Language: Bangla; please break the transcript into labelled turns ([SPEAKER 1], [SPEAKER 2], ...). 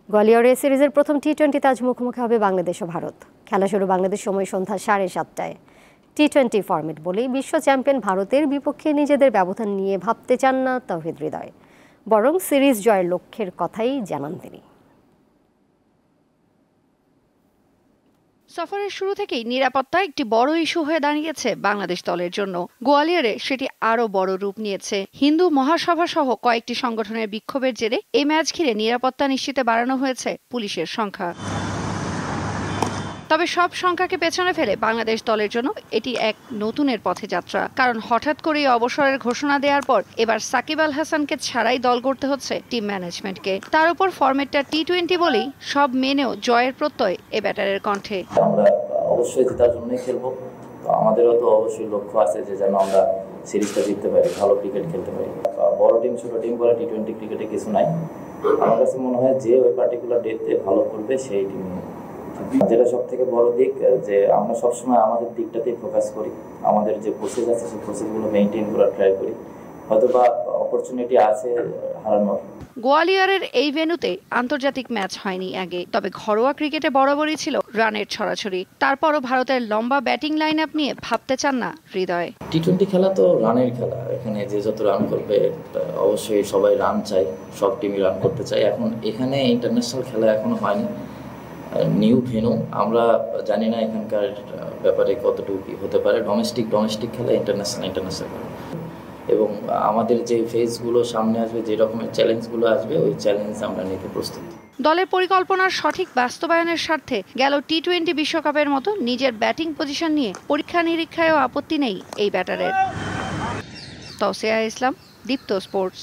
[SPEAKER 1] গোয়ালিয়রে সিরিজের প্রথম টি-20তে আজ মুখোমুখি হবে বাংলাদেশ ও ভারত। খেলা শুরু বাংলাদেশ সময় সন্ধ্যা 7:30টায়। টি-20 ফরম্যাট বলেই বিশ্ব চ্যাম্পিয়ন ভারতের বিপক্ষে নিজেদের ব্যবধান নিয়ে ভাবতে চান না তাওহিদ হৃদয়, বরং সিরিজ জয়ের লক্ষ্যের কথাই জানান তিনি।
[SPEAKER 2] সফরের শুরু থেকেই নিরাপত্তা একটি বড় ইস্যু হয়ে দাঁড়িয়েছে বাংলাদেশ দলের জন্য। গোয়ালিয়রে সেটি আরও বড় রূপ নিয়েছে। হিন্দু মহাসভা সহ কয়েকটি সংগঠনের বিক্ষোভের জেরে এই ম্যাচ ঘিরে নিরাপত্তা নিশ্চিতে বাড়ানো হয়েছে পুলিশের সংখ্যা। তবে সব সংখ্যাকে পেছনে ফেলে বাংলাদেশ দলের জন্য এটি এক নতুনের পথে যাত্রা। কারণ হঠাৎ করেই অবসরের ঘোষণা দেওয়ার পর এবার সাকিব আল হাসানকে ছাড়াই দল গড়তে হচ্ছে টিম ম্যানেজমেন্টকে। তার উপর ফরম্যাটটা টি-20 বলেই সব মেনেও জয়ের প্রত্যয় এ ব্যাটারের কণ্ঠে।
[SPEAKER 3] আমরা অবশ্যই জেতার জন্যই খেলবো। তো আমাদেরও তো অবশ্যই লক্ষ্য আছে যে যেন আমরা সিরিজটা জিততে পারি, ভালো ক্রিকেট খেলতে পারি। বড় টিম ছোট টিম বলে টি-20 ক্রিকেটে কিছু নাই। আমার কাছে মনে হয় যে ওই পার্টিকুলার ডেতে ভালো করবে সেই টিম। যেটা সব থেকে বড় দিক যে আমরা সবসময় আমাদের দিকটাতেই ফোকাস করি, আমাদের যে প্রসেস আছে সেই প্রসেসগুলো মেনটেন করার ট্রাই করি। হয়তো বা অপরচুনিটি আছে হারানোর।
[SPEAKER 2] গোয়ালিয়রের এই ভেন্যুতে আন্তর্জাতিক ম্যাচ হয়নি আগে, তবে ঘরোয়া ক্রিকেটে বরাবরই ছিল রানের ছড়াছড়ি। তারপরও ভারতের লম্বা ব্যাটিং লাইন আপ নিয়ে ভাবতে চান না হৃদয়।
[SPEAKER 3] টি-20 খেলা তো রানের খেলা, এখানে যে যত রান করবে অবশ্যই সবাই রান চাই, সব টিমই রান করতে চাই। এখন এখানে ইন্টারন্যাশনাল খেলা এখনো হয়নি, নিউ ভেন্যু, আমরা জানি না এখানকার ব্যাপারে কতটুকু হতে পারে। ডোমেস্টিক খেলা, ইন্টারন্যাশনাল খেলা, এবং আমাদের যে ফেজগুলো সামনে আসবে, যে রকমের চ্যালেঞ্জগুলো আসবে, ওই চ্যালেঞ্জ আমরা নিতে প্রস্তুত।
[SPEAKER 2] দলের পরিকল্পনার সঠিক বাস্তবায়নের স্বার্থে গেল টি-20 বিশ্বকাপের মতো নিজের ব্যাটিং পজিশন নিয়ে পরীক্ষা নিরীক্ষায়ও আপত্তি নেই এই ব্যাটারের। তৌসিয়া ইসলাম, দীপ্ত স্পোর্টস।